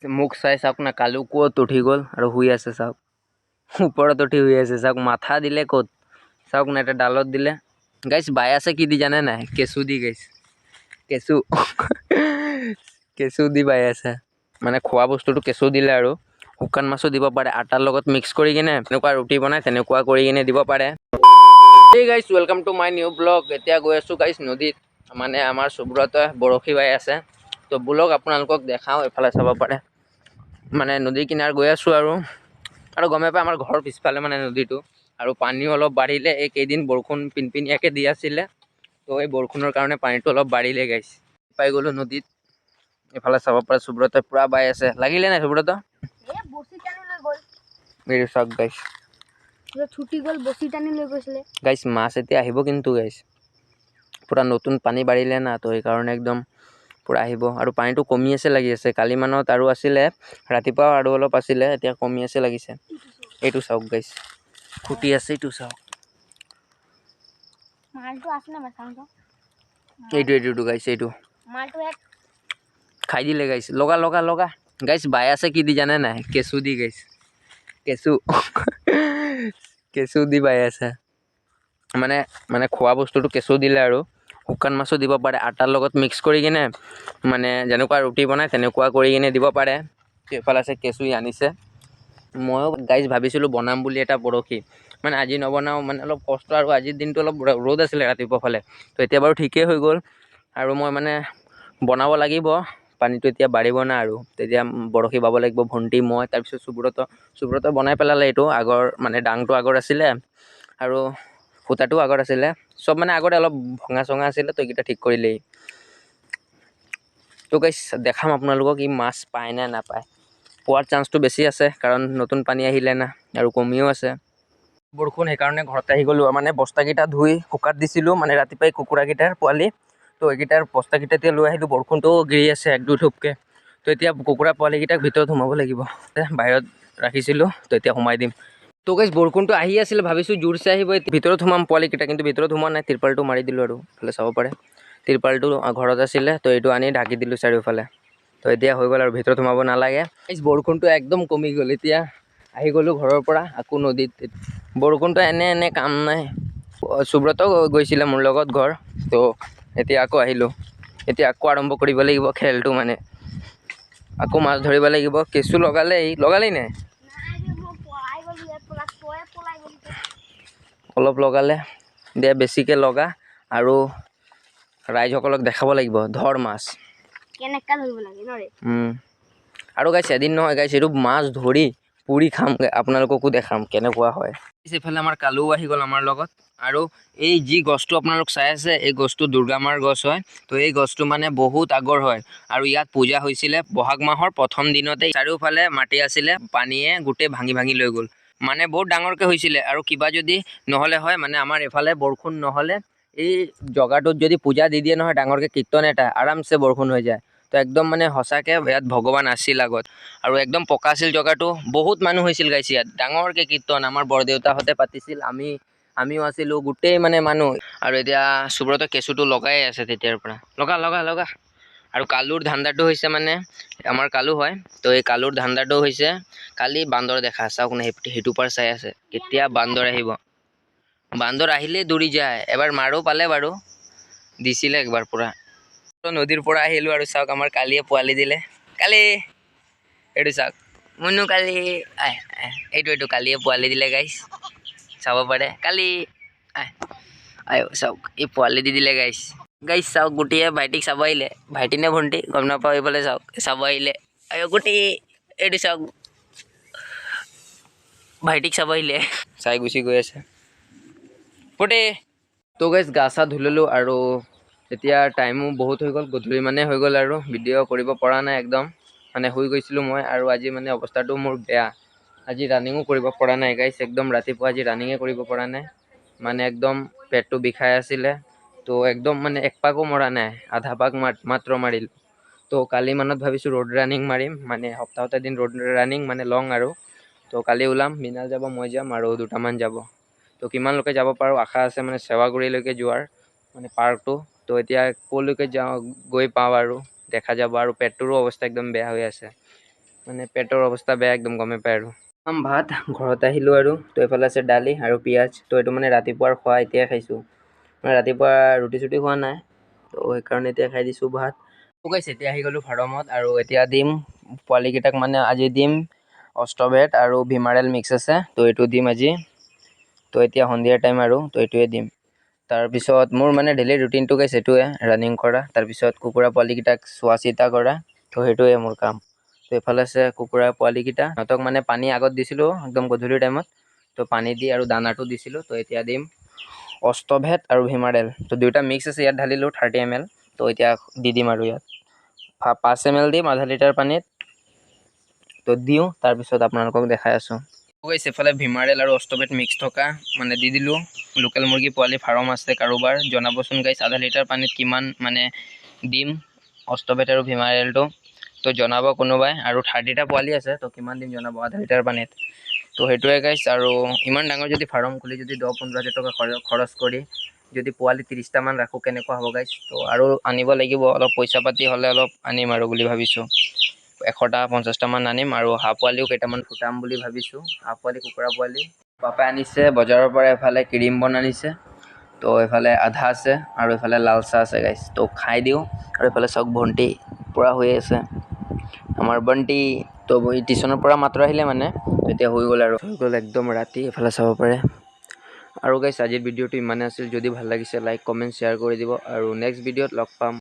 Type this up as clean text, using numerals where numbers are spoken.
মুখ চাই চাওক না, কালু ক'ত উঠি গ'ল আৰু শুই আছে চাওক, ওপৰত উঠি শুই আছে চাওক, মাথা দিলে ক'ত চাওক না, এটা ডালত দিলে। গাইছ বাই আছে কি দি জানে নাই? কেঁচু দি গাইছ, কেঁচু কেঁচু দি বাই আছে। মানে খোৱা বস্তুটো কেঁচু দিলে আৰু শুকান মাছো দিব পাৰে, আটাৰ লগত মিক্স কৰি কিনে তেনেকুৱা ৰুটি বনাই তেনেকুৱা কৰি কিনে দিব পাৰে। এই guys welcome to my new blog. এতিয়া গৈ আছোঁ গাইছ নদীত, মানে আমাৰ সুব্ৰতই বৰশী বাই আছে। তো ব্লগ আপোনালোকক দেখাওঁ, এইফালে চাব পাৰে। মানে নদী কিনাৰ গৈ আছোঁ আৰু গমে পাই আমাৰ ঘৰৰ পিছফালে মানে নদীটো, আৰু পানীও অলপ বাঢ়িলে। এই কেইদিন বৰষুণ পিনপিনীয়াকৈ দি আছিলে, তো এই বৰষুণৰ কাৰণে পানীটো অলপ বাঢ়িলে গাইছ। পাই গ'লোঁ নদীত, এইফালে চাব পাৰে সুব্ৰতই পুৰা বাই আছে। লাগিলে নাই সুব্ৰত? এইটো চাওক গাইছ, ছুটি গ'ল, বসি টানি লৈ গৈছিলে গাইছ। মাছ এতিয়া আহিব কিন্তু গাইছ, পুৰা নতুন পানী বাঢ়িলে না, তো সেইকাৰণে একদম পুৰা আহিব। আৰু পানীটো কমি আছে লাগি আছে, কালি মানত আৰু আছিলে, ৰাতিপুৱা আৰু অলপ আছিলে, এতিয়া কমি আছে লাগিছে। এইটো চাওক গাইছ, ফুটি আছে, এইটো চাওক। মালটো আছে না মাছটো, এইটো গাইছ, এইটো মালটো এক খাই দিলে গাইছ। লগা লগা লগা গাইছ। বাই আছে কি দি জানে নাই? কেঁচু দি গাইছ, কেঁচু কেঁচু দি বাই আছে। মানে খোৱা বস্তুটো কেঁচু দিলে আৰু শুকান মাছো দিব পাৰে, আটাৰ লগত মিক্স কৰি কিনে মানে যেনেকুৱা ৰুটি বনাই তেনেকুৱা কৰি কিনে দিব পাৰে। এইফালে আছে কেঁচু আনিছে। ময়ো গাইজ ভাবিছিলোঁ বনাম বুলি এটা বৰশী, মানে আজি নবনাওঁ, মানে অলপ কষ্ট, আৰু আজিৰ দিনটো অলপ ৰ'দ আছিলে ৰাতিপুৱা ফালে, তো এতিয়া বাৰু ঠিকেই হৈ গ'ল। আৰু মই মানে বনাব লাগিব, পানীটো এতিয়া বাঢ়িব না, আৰু তেতিয়া বৰশী বাব লাগিব। ভণ্টি, মই, তাৰপিছত সুব্ৰতই বনাই পেলালে। এইটো আগৰ মানে ডাংটো আগৰ আছিলে, আৰু সূতাটো আগত আছিলে, চব মানে আগতে অলপ ভঙা চঙা আছিলে, তো এইকেইটা ঠিক কৰিলেই। তো গাইছ দেখাম আপোনালোকক ই মাছ পায় নে নাপায়। পোৱাৰ চান্সটো বেছি আছে, কাৰণ নতুন পানী আহিলে না, আৰু কমিও আছে বৰষুণ। সেইকাৰণে ঘৰতে আহি গ'লোঁ, মানে বস্তাকেইটা ধুই শুকাত দিছিলোঁ, মানে ৰাতিপুৱাই কুকুৰাকেইটাৰ পোৱালি, তো এইকেইটাৰ বস্তাকেইটা এতিয়া লৈ আহিলোঁ। বৰষুণটো গিৰি আছে এক দুই থোপকৈ, তো এতিয়া কুকুৰা পোৱালিকেইটাক ভিতৰত সোমাব লাগিব। বাহিৰত ৰাখিছিলোঁ, তো এতিয়া সোমাই দিম। তো গাইছ বৰষুণটো আহি আছিলে, ভাবিছোঁ জোৰছে আহিব, ভিতৰত সোমাম পোৱালিকেইটা, কিন্তু ভিতৰত সোমোৱা নাই। তিৰপালটো মাৰি দিলোঁ, আৰু এইফালে চাব পাৰে তিৰপালটো ঘৰত আছিলে, তো এইটো আনি ঢাকি দিলোঁ চাৰিওফালে। তো এতিয়া হৈ গ'ল, আৰু ভিতৰত সোমাব নালাগে। গাইছ বৰষুণটো একদম কমি গ'ল, এতিয়া আহি গ'লোঁ ঘৰৰ পৰা আকৌ নদীত। বৰষুণটো এনে কাম নাই। সুব্ৰতও গৈছিলে মোৰ লগত ঘৰ, তো এতিয়া আকৌ আহিলোঁ। এতিয়া আকৌ আৰম্ভ কৰিব লাগিব খেলটো, মানে আকৌ মাছ ধৰিব লাগিব। কেঁচু লগালেই নাই, অলপ লগালে দে, বেছিকৈ লগা, আৰু ৰাইজসকলক দেখাব লাগিব ধৰ মাছ কেনেকা ধৰিব লাগে নৰে। আৰু গাইছ এদিন নহয় গাইছ, এইটো মাছ ধৰি পুৰি খাম, আপোনালোককো দেখাম কেনেকুৱা হয়। এইফালে আমাৰ কালুও আহি গ'ল আমাৰ লগত। আৰু এই যি গছটো আপোনালোক চাই আছে, এই গছটো দুৰ্গা মাৰ গছ হয়। তো এই গছটো মানে বহুত আগৰ হয়, আৰু ইয়াত পূজা হৈছিলে বহাগ মাহৰ প্ৰথম দিনতে। চাৰিওফালে মাটি আছিলে, পানীয়ে গোটেই ভাঙি ভাঙি লৈ গ'ল, মানে বহুত ডাঙৰকৈ হৈছিলে। আৰু কিবা যদি নহ'লে হয়, মানে আমাৰ এইফালে বৰষুণ নহ'লে এই জগাটোত যদি পূজা দি দিয়ে নহয়, ডাঙৰকৈ কীৰ্তন এটা, আৰামছে বৰষুণ হৈ যায়। তো একদম মানে সঁচাকৈ ইয়াত ভগৱান আছিল আগত, আৰু একদম পকা আছিল জগাটো। বহুত মানুহ হৈছিল গাইছ ইয়াত, ডাঙৰকৈ কীৰ্তন আমাৰ বৰদেউতাহঁতে পাতিছিল, আমিও আছিলোঁ, গোটেই মানে মানুহ। আৰু এতিয়া সুব্ৰতই কেঁচুটো লগাই আছে তেতিয়াৰ পৰা, লগা। আৰু কালুৰ ধান্দাটো হৈছে, মানে আমাৰ কালু হয়, তো এই কালুৰ ধান্দাটো হৈছে কালি বান্দৰ দেখা। চাওক না, সেইটো পাৰ চাই আছে, কেতিয়া বান্দৰ আহিব। বান্দৰ আহিলেই দৌৰি যায়। এবাৰ মাৰো পালে বাৰু, দিছিলে একবাৰ পুৰা। নদীৰ পৰা আহিলোঁ, আৰু চাওক আমাৰ কালিয়ে পোৱালি দিলে। কালি এইটো চাওক, মুনু কালি এইটো কালিয়ে পোৱালি দিলে গাইছ, চাব পাৰে। কালি চাওক, এই পোৱালি দি দিলে গাইছ। চাওক গুটিয়ে ভাইটিক চাব আহিলে, ভাইটি নে ভণ্টি গম নাপাওঁ, এইফালে চাওক চাব আহিলে। গুটি এইটো চাওক, ভাইটিক চাব আহিলে, চাই গুচি গৈ আছে ফুটি। তো গাইছ গা চা ধুই ল'লোঁ, আৰু এতিয়া টাইমো বহুত হৈ গ'ল, গধূলি মানে হৈ গ'ল, আৰু ভিডিঅ' কৰিব পৰা নাই একদম, মানে শুই গৈছিলোঁ মই। আৰু আজি মানে অৱস্থাটো মোৰ বেয়া, আজি ৰানিঙো কৰিব পৰা নাই গাইছ, একদম ৰাতিপুৱা আজি ৰানিঙে কৰিব পৰা নাই, মানে একদম পেটটো বিষাই আছিলে। তো একদম মানে এক পাকো মৰা নাই, আধা পাক মাত্ৰ মাৰিলোঁ। তো কালি মানত ভাবিছোঁ ৰোড ৰানিং মাৰিম, মানে সপ্তাহত এদিন ৰোড ৰানিং, মানে লং আৰু। তো কালি ওলাম, মৃণাল যাব, মই যাম, আৰু দুটামান যাব। তো কিমানলৈকে যাব পাৰোঁ আশা আছে, মানে চেৱাগুৰিলৈকে যোৱাৰ, মানে পাৰ্কটো। তো এতিয়া ক'লৈকে গৈ পাওঁ আৰু দেখা যাব। আৰু পেটটোৰো অৱস্থা একদম বেয়া হৈ আছে, মানে পেটৰ অৱস্থা বেয়া একদম গমেই পায় আৰু ভাত ঘৰত আহিলোঁ আৰু তো এইফালে আছে দালি আৰু পিঁয়াজ তো এইটো মানে ৰাতিপুৱাৰ খোৱা এতিয়াই খাইছোঁ মানে ৰাতিপুৱা ৰুটি চুটি খোৱা নাই তো সেইকাৰণে এতিয়া খাই দিছোঁ ভাত গাইছে এতিয়া আহি গ'লোঁ ফাৰ্মত আৰু এতিয়া দিম পোৱালিকেইটাক মানে আজি দিম অষ্টবেট আৰু ভিমাৰেল মিক্স আছে তো এইটো দিম আজি তো এতিয়া সন্ধিয়া টাইম আৰু তো এইটোৱে দিম তাৰপিছত মোৰ মানে ডেইলি ৰুটিনটো গাইছে এইটোৱে ৰানিং কৰা তাৰপিছত কুকুৰা পোৱালিকেইটাক চোৱা চিতা কৰা তো সেইটোৱে মোৰ কাম তো এইফালে আছে কুকুৰা পোৱালিকেইটা সিহঁতক মানে পানী আগত দিছিলোঁ একদম গধূলি টাইমত তো পানী দি আৰু দানাটো দিছিলোঁ তো এতিয়া দিম অষ্টভেট আৰু ভিমাৰেল তো দুয়োটা মিক্স আছে ইয়াত ঢালিলোঁ 30 ml তো এতিয়া দি দিম আৰু ইয়াত 5 ml দিম আধা লিটাৰ পানীত তো দিওঁ তাৰপিছত আপোনালোকক দেখাই আছোঁ গাইছ এফালে ভিমাৰেল আৰু অষ্টবেট মিক্স থকা মানে দি দিলোঁ লোকেল মুৰ্গী পোৱালি ফাৰ্ম আছে কাৰোবাৰ জনাবচোন গাইছ আধা লিটাৰ পানীত কিমান মানে দিম অষ্টবেট আৰু ভিমাৰেলটো তো জনাব কোনোবাই আৰু 30টা পোৱালি আছে তো কিমান দিম জনাব আধা লিটাৰ পানীত তো সেইটোৱে গাইছ আৰু ইমান ডাঙৰ যদি ফাৰ্ম খুলি যদি 10-15 হাজাৰ টকা খৰচ কৰি যদি পোৱালি 30টামান ৰাখোঁ কেনেকুৱা হ'ব গাইছ তো আৰু আনিব লাগিব অলপ পইচা পাতি হ'লে অলপ আনিম আৰু বুলি ভাবিছোঁ 100টা 50টামান আনিম আৰু হাঁহ পোৱালিও কেইটামান ফুটাম বুলি ভাবিছোঁ হাঁহ পোৱালি কুকুৰা পোৱালি পাপাই আনিছে বজাৰৰ পৰা এফালে ক্ৰীম বন আনিছে তো এইফালে আধা আছে আৰু এইফালে লাল চাহ আছে গাইছ তো খাই দিওঁ আৰু এইফালে চাওক ভণ্টি পূৰা হৈ আছে আমাৰ বণ্টি তো টিউশ্যনৰ পৰা মাত্ৰ আহিলে মানে এতিয়া হৈ গ'ল আৰু হৈ গ'ল একদম ৰাতি এইফালে চাব পাৰে আৰু গাইছ আজিৰ ভিডিঅ'টো ইমানে আছিল যদি ভাল লাগিছে লাইক কমেণ্ট শ্বেয়াৰ কৰি দিব আৰু নেক্সট ভিডিঅ'ত লগ পাম